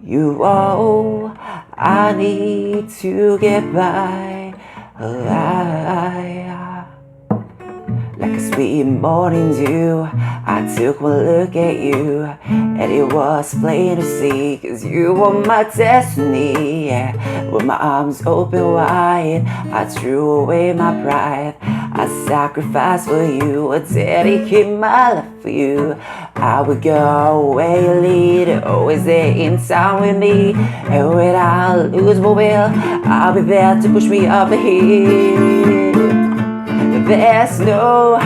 You all I need to get by. Like a sweet morning dew, I took one look at you, and it was plain to see, 'cause you were my destiny, yeah. With my arms open wide, I threw away my pride. I sacrificed for you, I dedicate my life for you. I would go where you lead, always there in town with me. And when I lose my will, I'll be there to push me up the hill. There's no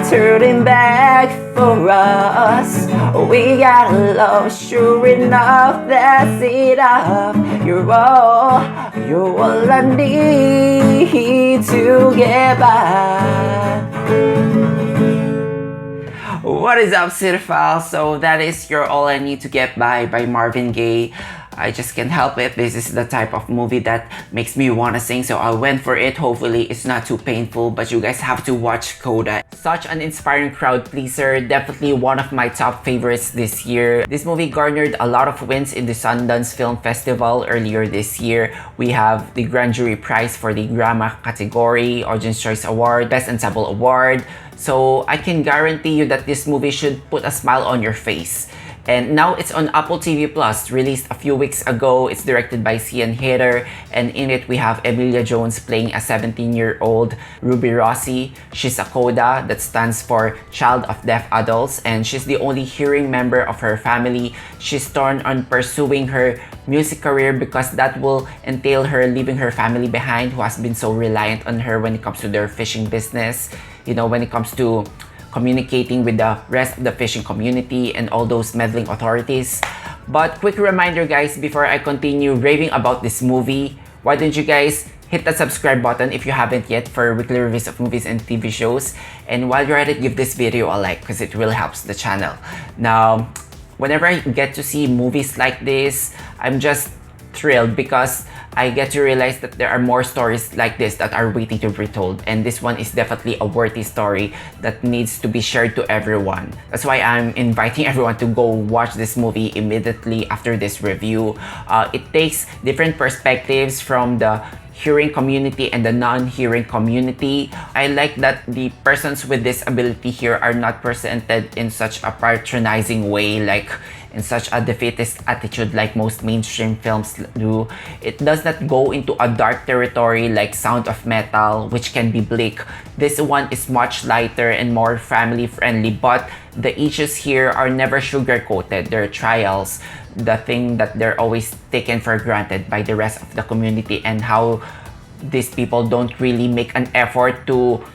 turning back for us. We got love, sure enough, that's enough. You're all I need to get by. What is up, Cinephile? So that is You're All I Need to Get By Marvin Gaye. I just can't help it. This is the type of movie that makes me want to sing, so I went for it. Hopefully it's not too painful, but you guys have to watch CODA. Such an inspiring crowd pleaser, definitely one of my top favorites this year. This movie garnered a lot of wins in the Sundance Film Festival earlier this year. We have the Grand Jury Prize for the Drama category, Audience Choice Award, Best Ensemble Award. So I can guarantee you that this movie should put a smile on your face. And now it's on Apple TV Plus, released a few weeks ago. It's directed by Sian, Heder, and in it we have Emilia Jones playing a 17-year-old Ruby Rossi. She's a CODA, that stands for Child of Deaf Adults, and she's the only hearing member of her family. She's torn on pursuing her music career because that will entail her leaving her family behind, who has been so reliant on her when it comes to their fishing business. You know, when it comes to communicating with the rest of the fishing community and all those meddling authorities. But quick reminder, guys, before I continue raving about this movie, why don't you guys hit that subscribe button if you haven't yet for weekly reviews of movies and TV shows. And while you're at it, give this video a like because it really helps the channel. Now, whenever I get to see movies like this, I'm just thrilled because I get to realize that there are more stories like this that are waiting to be told, and this one is definitely a worthy story that needs to be shared to everyone. That's why I'm inviting everyone to go watch this movie immediately after this review. It takes different perspectives from the hearing community and the non-hearing community. I like that the persons with disability here are not presented in such a patronizing way, like in such a defeatist attitude like most mainstream films do. It does not go into a dark territory like Sound of Metal, which can be bleak. This one is much lighter and more family friendly, but the issues here are never sugar-coated. They're trials, the thing that they're always taken for granted by the rest of the community, and how these people don't really make an effort to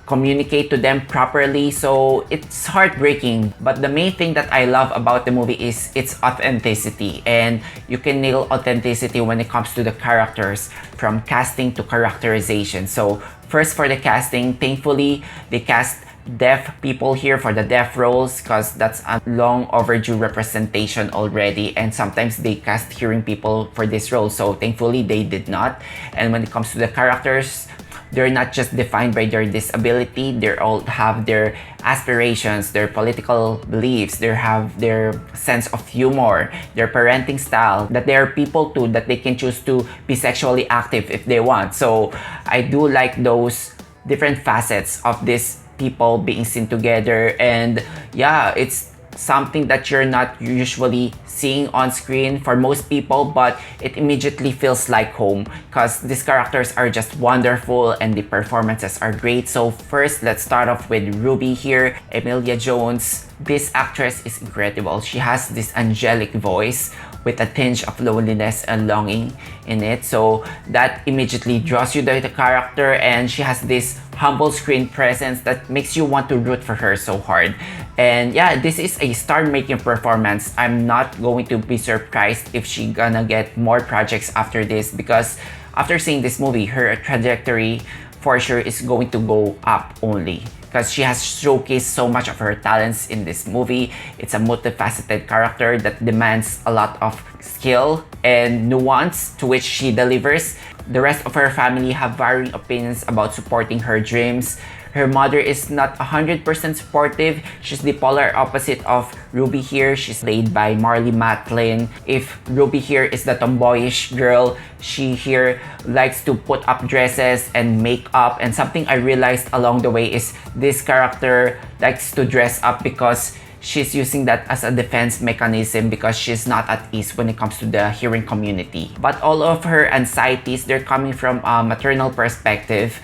communicate to them properly. So it's heartbreaking, but the main thing that I love about the movie is its authenticity, and you can nail authenticity when it comes to the characters, from casting to characterization. So first, for the casting, thankfully they cast deaf people here for the deaf roles, because that's a long overdue representation already, and sometimes they cast hearing people for this role, so thankfully they did not. And when it comes to the characters, they're not just defined by their disability, they all have their aspirations, their political beliefs, they have their sense of humor, their parenting style, that they are people too, that they can choose to be sexually active if they want. So I do like those different facets of this people being seen together, and yeah, it's something that you're not usually seeing on screen for most people, but it immediately feels like home because these characters are just wonderful and the performances are great. So first, let's start off with Ruby here, Emilia Jones. This actress is incredible. She has this angelic voice with a tinge of loneliness and longing in it, so that immediately draws you to the character, and she has this humble screen presence that makes you want to root for her so hard. And yeah, this is a star-making performance. I'm not going to be surprised if she gonna get more projects after this, because after seeing this movie, her trajectory for sure is going to go up only, because she has showcased so much of her talents in this movie. It's a multifaceted character that demands a lot of skill and nuance, to which she delivers. The rest of her family have varying opinions about supporting her dreams, Her mother is not 100% supportive. She's the polar opposite of Ruby here. She's played by Marlee Matlin. If Ruby here is the tomboyish girl, she here likes to put up dresses and makeup. And something I realized along the way is this character likes to dress up because she's using that as a defense mechanism because she's not at ease when it comes to the hearing community. But all of her anxieties, they're coming from a maternal perspective.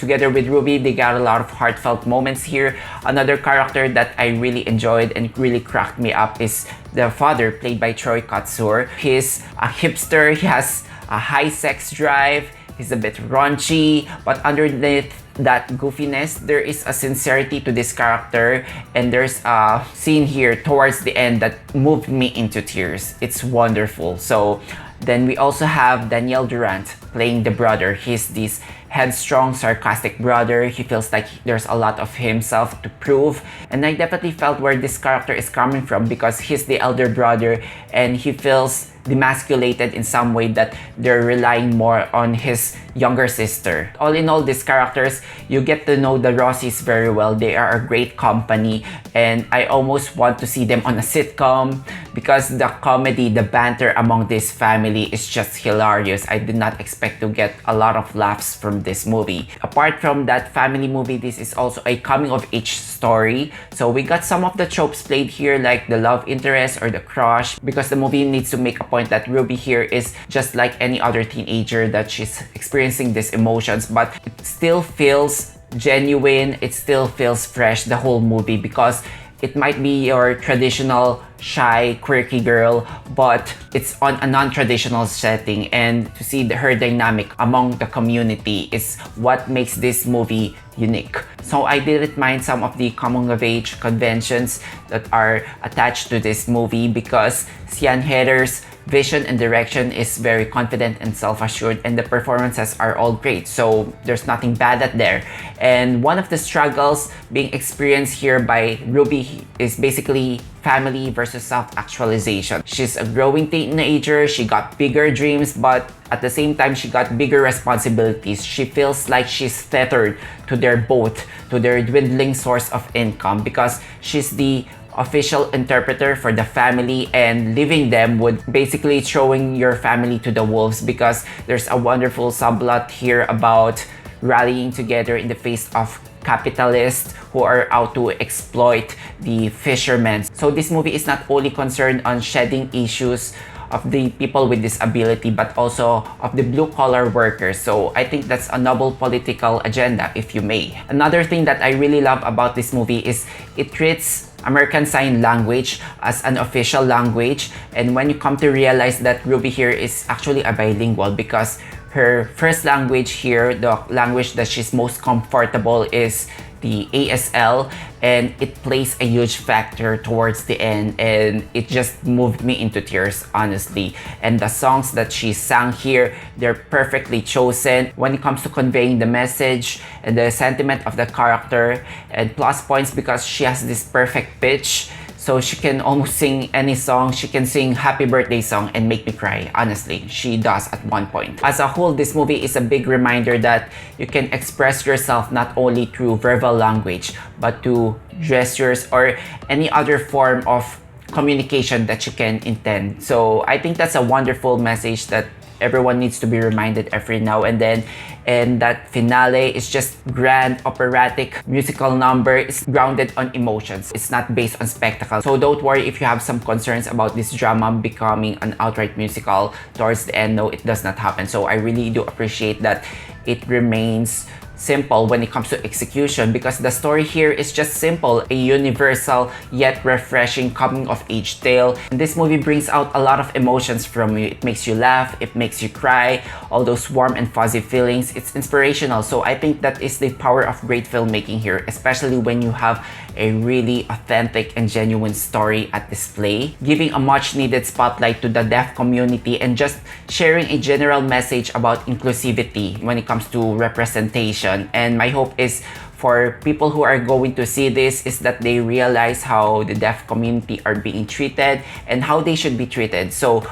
Together with Ruby, they got a lot of heartfelt moments here. Another character that I really enjoyed and really cracked me up is the father, played by Kotsur. He's a hipster, he has a high sex drive, he's a bit raunchy, but underneath that goofiness, there is a sincerity to this character, and there's a scene here towards the end that moved me into tears. It's wonderful. So then we also have Durant playing the brother. He's this headstrong, sarcastic brother. He feels like there's a lot of himself to prove, and I definitely felt where this character is coming from because he's the elder brother and he feels demasculated in some way that they're relying more on his younger sister. All in all, these characters, you get to know the Rossies very well. They are a great company and I almost want to see them on a sitcom because the comedy, the banter among this family is just hilarious. I did not expect to get a lot of laughs from this movie. Apart from that family movie, this is also a coming of age story. So we got some of the tropes played here, like the love interest or the crush, because the movie needs to make a point that Ruby here is just like any other teenager, that she's experiencing these emotions, but it still feels genuine, it still feels fresh, the whole movie, because it might be your traditional shy, quirky girl, but it's on a non-traditional setting, and to see her dynamic among the community is what makes this movie unique. So I didn't mind some of the coming of age conventions that are attached to this movie because Sian Heder's vision and direction is very confident and self-assured, and the performances are all great, so there's nothing bad at there. And one of the struggles being experienced here by Ruby is basically family versus self-actualization. She's a growing teenager, she got bigger dreams, but at the same time she got bigger responsibilities. She feels like she's tethered to their boat, to their dwindling source of income, because she's the official interpreter for the family, and leaving them would basically throwing your family to the wolves, because there's a wonderful subplot here about rallying together in the face of capitalists who are out to exploit the fishermen. So this movie is not only concerned on shedding issues of the people with disability, but also of the blue-collar workers. So I think that's a noble political agenda, if you may. Another thing that I really love about this movie is it treats American Sign Language as an official language, and when you come to realize that Ruby here is actually a bilingual, because her first language here, the language that she's most comfortable, is the ASL, and it plays a huge factor towards the end, and it just moved me into tears, honestly. And the songs that she sang here, they're perfectly chosen when it comes to conveying the message and the sentiment of the character, and plus points because she has this perfect pitch. So she can almost sing any song. She can sing Happy Birthday song and make me cry. Honestly, she does at one point. As a whole, this movie is a big reminder that you can express yourself not only through verbal language, but through gestures or any other form of communication that you can intend. So I think that's a wonderful message that everyone needs to be reminded every now and then. And that finale is just grand, operatic, musical number. It's grounded on emotions. It's not based on spectacle. So don't worry if you have some concerns about this drama becoming an outright musical towards the end. No, it does not happen. So I really do appreciate that it remains simple when it comes to execution, because the story here is just simple, a universal yet refreshing coming of age tale. And this movie brings out a lot of emotions from you. It makes you laugh, it makes you cry, all those warm and fuzzy feelings. It's inspirational. So I think that is the power of great filmmaking here, especially when you have a really authentic and genuine story at display, giving a much needed spotlight to the deaf community and just sharing a general message about inclusivity when it comes to representation. And my hope is for people who are going to see this is that they realize how the deaf community are being treated and how they should be treated. So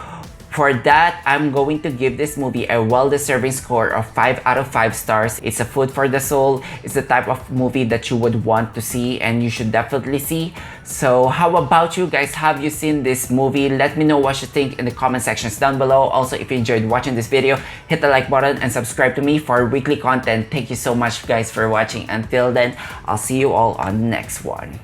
For that, I'm going to give this movie a well-deserving score of 5 out of 5 stars. It's a food for the soul. It's the type of movie that you would want to see and you should definitely see. So how about you guys? Have you seen this movie? Let me know what you think in the comment sections down below. Also, if you enjoyed watching this video, hit the like button and subscribe to me for weekly content. Thank you so much guys for watching. Until then, I'll see you all on the next one.